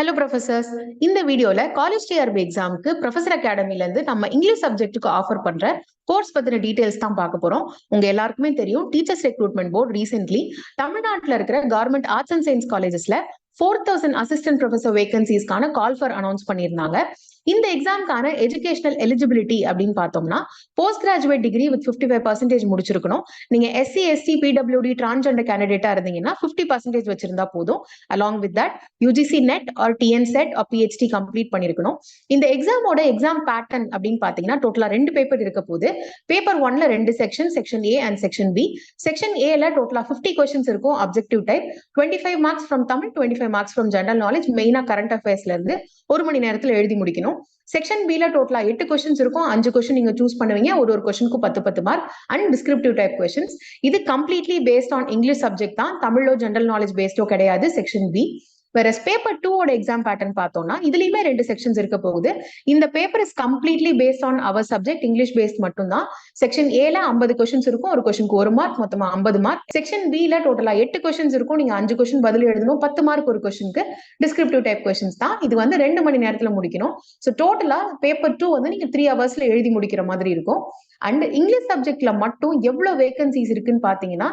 Hello professors. இந்த வீடியோல college TRP எக்ஸாமுக்கு ப்ரொஃபசர் அகாடமில இருந்து நம்ம இங்கிலீஷ் சப்ஜெக்ட்டுக்கு ஆஃபர் பண்ற கோர்ஸ் பத்தின டீடைல்ஸ் தான் பார்க்க போறோம். உங்க எல்லாருக்குமே தெரியும், டீச்சர்ஸ் ரெக்ரூட்மெண்ட் போர்டு ரீசென்ட்லி தமிழ்நாட்டில் இருக்கிற கவர்மெண்ட் ஆர்ட்ஸ் அண்ட் சயின்ஸ் காலேஜஸ்ல 4000 அசிஸ்டன்ட் ப்ரொஃபசர் வேகன்சிஸ்க்கான கால் ஃபார் அனௌன்ஸ் பண்ணியிருந்தாங்க. இந்த எக்ஸாம்க்கான எஜுகேஷனல் எலிஜிபிலிட்டி அப்படின்னு பார்த்தோம்னா போஸ்ட் கிராஜுவேட் டிகிரி வித் 55% முடிச்சிருக்கணும். நீங்க எஸ்சி எஸ்டி பிடபிள்யூடி டிரான்ஸ்ஜெண்டர் கேண்டிடேட்டா இருந்தீங்கன்னா 50% வச்சிருந்தா போதும். Along with that UGC NET or TN SET or PhD complete பண்ணிருக்கணும். இந்த எக்ஸாமோட எக்ஸாம் பேட்டர்ன் அப்படின்னு பாத்தீங்கன்னா டோட்டலா 2 பேப்பர் இருக்க போது. பேப்பர் 1ல 2 section, section A and section B. Section ஏல டோட்டலா 50 கொஸ்டின்ஸ் இருக்கும். Objective type 25 marks from Tamil, 25 marks from general knowledge. மெயினா கரண்ட் அஃபேர்ஸ்ல இருந்து 1 மணி நேரத்துல எழுதி முடிக்கணும். செக்ஷன் பில டோட்டலா 8 கொஸ்டின்ஸ் இருக்கும். 5 கொஸ்டின் நீங்க சூஸ் பண்ணுவீங்க. ஒரு கொஸ்டினுக்கு 10 mark and descriptive type questions. இது completely based on English subject தான். தமிழோ ஜெனரல் நாலேஜ் பேஸ்டோ கிடையாது செக்ஷன் பி. Whereas பேப்பர் 2 ஓட எக்ஸாம் பேட்டர்ன் பார்த்தோம்னா இதுலயுமே 2 செக்ஷன்ஸ் இருக்க போகுது. இந்த paper is completely based on our subject, English based மட்டும் தான். செக்ஷன் ஏல 50 கொஸ்டின்ஸ் இருக்கும். ஒரு கொஸ்டினுக்கு 1 மார்க், மொத்தமா 50 மார்க். செக்ஷன் பில டோட்டலா 8 கொஸ்டின்ஸ் இருக்கும். நீங்க 5 கொஸ்டின் பதில் எழுதணும். 10 மார்க் ஒரு கொஸ்டினுக்கு. டிஸ்கிரிப்டிவ் டைப் கொஸ்டின்ஸ் தான். இது 2 மணி நேரத்துல முடிக்கணும். ஸோ டோட்டலா பேப்பர் 2 நீங்க 3 ஹவர்ஸ்ல எழுதி முடிக்கிற மாதிரி இருக்கும். அண்ட் இங்கிலீஷ் சப்ஜெக்ட்ல மட்டும் எவ்வளவு வேகன்சிஸ் இருக்குன்னு பாத்தீங்கன்னா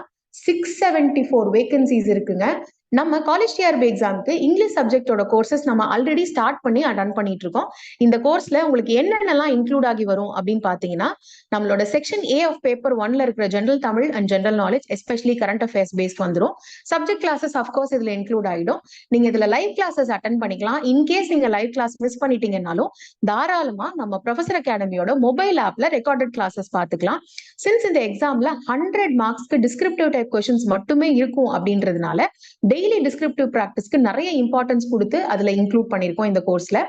674 வேகன்சிஸ் இருக்குங்க. நம்ம காலேஜ் டிஆர்பி எக்ஸாமுக்கு இங்கிலீஷ் சப்ஜெக்டோட கோர்சஸ் நம்ம ஆல்ரெடி ஸ்டார்ட் பண்ணி ரன் பண்ணிட்டு இருக்கோம். இந்த கோர்ஸ்ல உங்களுக்கு என்னென்னலாம் இன்க்ளூட் ஆகி வரும் அப்படின்னு பாத்தீங்கன்னா நம்மளோட செக்ஷன் ஏ ஆஃப் பேப்பர் 1ல இருக்கிற general Tamil and general knowledge, especially current affairs paste வந்துடும். சப்ஜெக்ட் கிளாஸஸ் அஃப்கோர்ஸ் இதுல இன்க்ளூட் ஆயிடும். நீங்க இதுல லைவ் கிளாஸஸ் அட்டன் பண்ணிக்கலாம். இன்கேஸ் நீங்க லைவ் கிளாஸ் மிஸ் பண்ணிட்டீங்கன்னாலும் தாராளமா நம்ம ப்ரொஃபசர் அகாடமியோட மொபைல் ஆப்ல ரெக்கார்டட் கிளாஸஸ் பாத்துக்கலாம். சின்ஸ் இந்த எக்ஸாம்ல 100 மார்க்ஸ்க்கு டிஸ்கிரிப்டிவ் டைப் கொஸ்டின்ஸ் மட்டுமே இருக்கும் அப்படின்றதுனால டெய்லி டிஸ்கிரிப்டிவ் பிராக்டிஸ்க்கு நிறைய இம்பார்ட்டன்ஸ் கொடுத்து அதுல இன்க்ளூட் பண்ணிருக்கோம் இந்த கோர்ஸ்ல.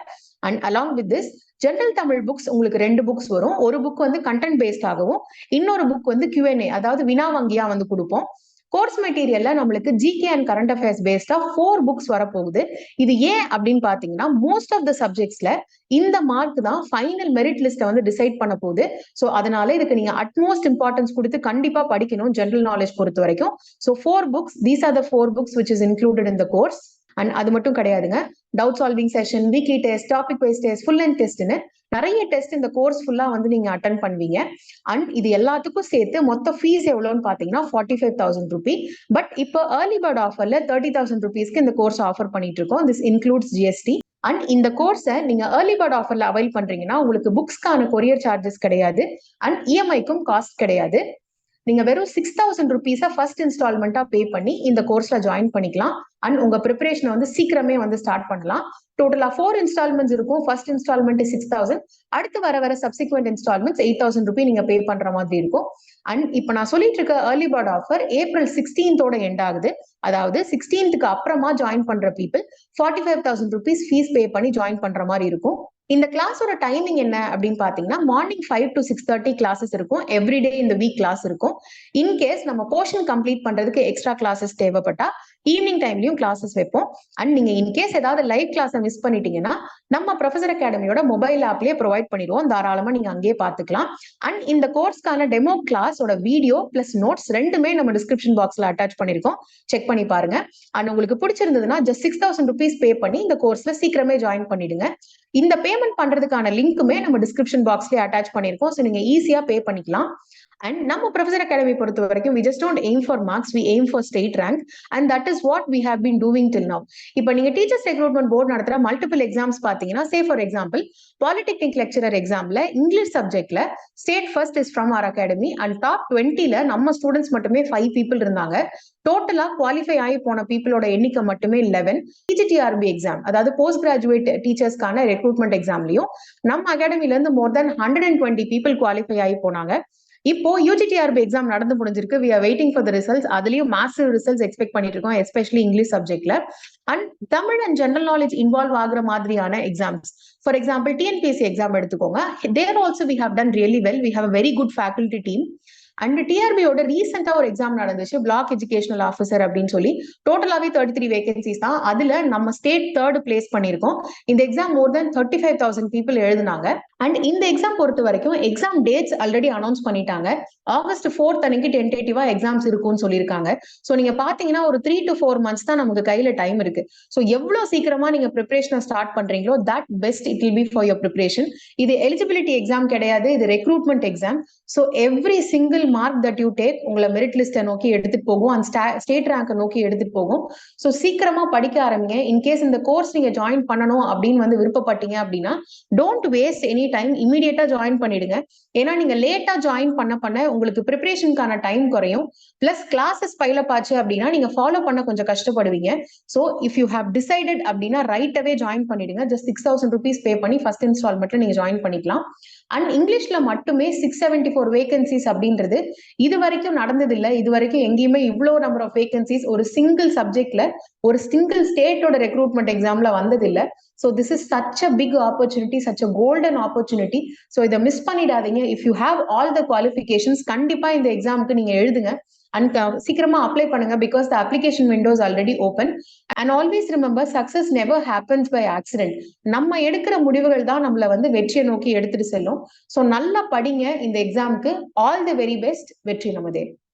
And along with this general Tamil books உங்களுக்கு 2 புக்ஸ் வரும். ஒரு புக் கண்டென்ட் பேஸ்ட் ஆகவும், இன்னொரு புக் Q&A, அதாவது வினா வங்கியா கொடுப்போம். கோர்ஸ் மெட்டீரியல்ல நம்மளுக்கு ஜிகே அண்ட் கரண்ட் அஃபேர்ஸ் பேஸ்டா 4 புக்ஸ் வரப்போகுது. இது ஏன் அப்படின்னு பாத்தீங்கன்னா மோஸ்ட் ஆஃப் த சப்ஜெக்ட்ஸ்ல இந்த மார்க் தான் ஃபைனல் மெரிட் லிஸ்ட்டை டிசைட் பண்ண போகுது. ஸோ அதனால இதுக்கு நீங்க அட்மோஸ்ட் இம்பார்ட்டன்ஸ் கொடுத்து கண்டிப்பா படிக்கணும் ஜெனரல் நாலேஜ் பொறுத்த வரைக்கும். So 4 books, these are the 4 books which is included in the course. And அது மட்டும் கிடையாதுங்க, doubt solving session, weekly test, topic wise test, full and டெஸ்ட்னு நிறைய டெஸ்ட் இந்த கோர்ஸ் ஃபுல்லா நீங்க அட்டன் பண்ணுவீங்க. அண்ட் இது எல்லாத்துக்கும் சேர்த்து மொத்த ஃபீஸ் எவ்வளவுன்னு பாத்தீங்கன்னா 45,000 ரூபி. பட் இப்போ ஏர்லி பேர்ட் ஆஃபர்ல 30,000 ருபீஸ்க்கு இந்த கோர்ஸ் ஆஃபர் பண்ணிட்டு இருக்கோம். This includes GST. அண்ட் இந்த கோர்ஸை நீங்க ஏர்லி பேர்ட் ஆஃபர்ல அவைல் பண்றீங்கன்னா உங்களுக்கு புக்ஸ்க்கான கொரியர் சார்ஜஸ் கிடையாது அண்ட் இஎம்ஐக்கும் காஸ்ட் கிடையாது. நீங்க வெறும் 6,000 ருபீஸை ஃபர்ஸ்ட் இன்ஸ்டால்மெண்டா பே பண்ணி இந்த கோர்ஸ்ல ஜாயின் பண்ணிக்கலாம். அண்ட் உங்க ப்ரிப்பரேஷனை சீக்கிரமே ஸ்டார்ட் பண்ணலாம். டோட்டலா 4 இன்ஸ்டால்மெண்ட்ஸ் இருக்கும். ஃபர்ஸ்ட் இன்ஸ்டால்மெண்ட் 6,000, அடுத்து வர சப்சிக்வெண்ட் இன்ஸ்டால்மெண்ட்ஸ் 8,000 ரூபி நீங்க பே பண்ற மாதிரி இருக்கும். அண்ட் இப்போ நான் சொல்லிட்டு இருக்க early bird offer April 16th end ஆகுது. அதாவது 16th அப்புறமா ஜாயின் பண்ற பீப்புள் 45,000 ருபீஸ் ஃபீஸ் பே பண்ணி ஜாயின் பண்ற மாதிரி இருக்கும். இந்த கிளாஸோட டைமிங் என்ன அப்படின்னு பாத்தீங்கன்னா மார்னிங் 5 to 6:30 கிளாஸஸ் இருக்கும். எவ்ரிடே இந்த வீக் கிளாஸ் இருக்கும். இன்கேஸ் நம்ம போர்ஷன் கம்ப்ளீட் பண்றதுக்கு எக்ஸ்ட்ரா கிளாஸஸ் தேவைப்பட்டா ஈவினிங் டைம்லயும் கிளாஸஸ் வைப்போம். அண்ட் நீங்க இன்கேஸ் ஏதாவது லைவ் கிளாஸை மிஸ் பண்ணிட்டீங்கன்னா நம்ம ப்ரொஃபசர் அகாடமியோட மொபைல் ஆப்லயே ப்ரொவைட் பண்ணிடுவோம். தாராளமா நீங்க அங்கேயே பாத்துக்கலாம். அண்ட் இந்த கோர்ஸ்க்கான டெமோ கிளாஸோட வீடியோ பிளஸ் நோட்ஸ் ரெண்டுமே நம்ம டிஸ்கிரிப்ஷன் பாக்ஸ்ல அட்டாச் பண்ணிருக்கோம். செக் பண்ணி பாருங்க. அண்ட் உங்களுக்கு பிடிச்சிருந்ததுன்னா ஜஸ்ட் 6,000 ருபீஸ் பே பண்ணி இந்த கோர்ஸ்ல சீக்கிரமே ஜாயின் பண்ணிடுங்க. இந்த பேமெண்ட் பண்றதுக்கான லிங்க்குமே நம்ம டிஸ்கிரிப்ஷன் பாக்ஸ்லயே அட்டாச் பண்ணிருக்கோம். ஸோ நீங்க ஈஸியா பே பண்ணிக்கலாம். And நம்ம ப்ரொஃபசர் அகாடமி பொறுத்த வரைக்கும் we just don't aim for marks, we aim for state rank, and that is what we have been doing till now. இப்போ நீங்க டீச்சர்ஸ் ரெக்ரூட்மெண்ட் போர்டு நடத்துற மல்டிபிள் எக்ஸாம்ஸ் பாத்தீங்கன்னா, say for example polytechnic lecturer எக்ஸாம்ல English சப்ஜெக்ட்ல state first is from our academy and top 20ல நம்ம students மட்டுமே 5 people இருந்தாங்க. டோட்டலா குவாலிஃபை ஆகி போன பீப்புளோட எண்ணிக்கை மட்டுமே 11. பிஜிடிஆர்பி எக்ஸாம், அதாவது போஸ்ட் கிராஜுவேட் டீச்சர்ஸ்க்கான ரெக்ரூட்மெண்ட் எக்ஸாம்லயும் நம்ம அகாடமில இருந்து மோர் தென் 120 பீப்புள் குவாலிஃபை ஆகி போனாங்க. இப்போ யூஜிடிஆர்பி எக்ஸாம் நடந்து முடிஞ்சிருக்கு. we are waiting for the results. அதுலயும் massive results எக்ஸ்பெக்ட் பண்ணிட்டு இருக்கோம், எஸ்பெஷலி இங்கிலீஷ் சப்ஜெக்ட்ல. And Tamil and general knowledge involve ஆகுற மாதிரியான exams, for example TNPSC exam எடுத்துக்கோங்க. there also we have done really well. we have a very good faculty team. And டிஆர்பியோட ரீசெண்டா ஒரு எக்ஸாம் நடந்துச்சு, பிளாக் எஜுகேஷனல் ஆஃபீஸர் அப்படின்னு சொல்லி. டோட்டலாவே 33 வேகன்சிஸ் தான். அதுல நம்ம ஸ்டேட் தேர்ட் பிளேஸ் பண்ணிருக்கோம். இந்த எக்ஸாம் மோர் தென் 35,000 பீப்புள் எழுதுனாங்க. அண்ட் இந்த எக்ஸாம் பொறுத்த வரைக்கும் எக்ஸாம் டேட்ஸ் ஆல்ரெடி அனௌன்ஸ் பண்ணிட்டாங்க. ஆகஸ்ட் 4th அன்னைக்கு டென்டேட்டிவா எக்ஸாம்ஸ் இருக்கும்னு சொல்லியிருக்காங்க. ஸோ நீங்க பாத்தீங்கன்னா ஒரு 3 to 4 months தான் நமக்கு கையில டைம் இருக்கு. ஸோ எவ்வளவு சீக்கிரமா நீங்க ப்ரிப்பரேஷனை ஸ்டார்ட் பண்றீங்களோ that best it will be for your preparation. இது எலிஜிபிலிட்டி எக்ஸாம் கிடையாது, இது recruitment exam. So every single mark that you take உங்களை மெரிட் லிஸ்ட்டை நோக்கி எடுத்துட்டு போகும், அந்த ஸ்டேட் ரேங்கை நோக்கி எடுத்துட்டு போகும். ஸோ சீக்கிரமா படிக்க ஆரம்பிங்க. இன்கேஸ் இந்த கோர்ஸ் நீங்க ஜாயின் பண்ணணும் அப்படின்னு வந்து விருப்பப்பட்டீங்க அப்படின்னா டோன்ட் வேஸ்ட் எனி டைம், இமீடியட்டா ஜாயின் பண்ணிடுங்க. ஏன்னா நீங்க லேட்டா ஜாயின் பண்ண உங்களுக்கு ப்ரிப்பரேஷனுக்கான டைம் குறையும். பிளஸ் கிளாஸஸ் பைலப் ஆச்சு அப்படின்னா நீங்க ஃபாலோ பண்ண கொஞ்சம் கஷ்டப்படுவீங்க. So if you have decided அப்படின்னா ரைட் அவே ஜாயின் பண்ணிடுங்க. ஜஸ்ட் 6,000 rupees பே பண்ணி ஃபர்ஸ்ட் இன்ஸ்டால்மெண்ட்ல நீங்க ஜாயின் பண்ணிக்கலாம். அண்ட் இங்கிலீஷ்ல மட்டுமே 674 வேகன்சிஸ் அப்படின்றது இது வரைக்கும் நடந்தது இல்லை. இது வரைக்கும் எங்கேயுமே இவ்வளோ நம்பர் ஆஃப் வேகன்சிஸ் ஒரு சிங்கிள் சப்ஜெக்ட்ல ஒரு சிங்கிள் ஸ்டேட்டோட ரெக்ரூட்மெண்ட் எக்ஸாம்ல வந்தது இல்லை. So this is such a big opportunity, such a golden opportunity. So இதை மிஸ் பண்ணிடாதீங்க. If you have all the qualifications கண்டிப்பா இந்த எக்ஸாமுக்கு நீங்க எழுதுங்க. அண்ட் சீக்கிரமா அப்ளை பண்ணுங்க because the application windows already open. And always remember success never happens by accident. நம்ம எடுக்கிற முடிவுகள் தான் நம்மள வந்து வெற்றியை நோக்கி எடுத்துட்டு செல்லும். ஸோ நல்லா படிங்க இந்த எக்ஸாமுக்கு. All the very best. வெற்றி நமதே.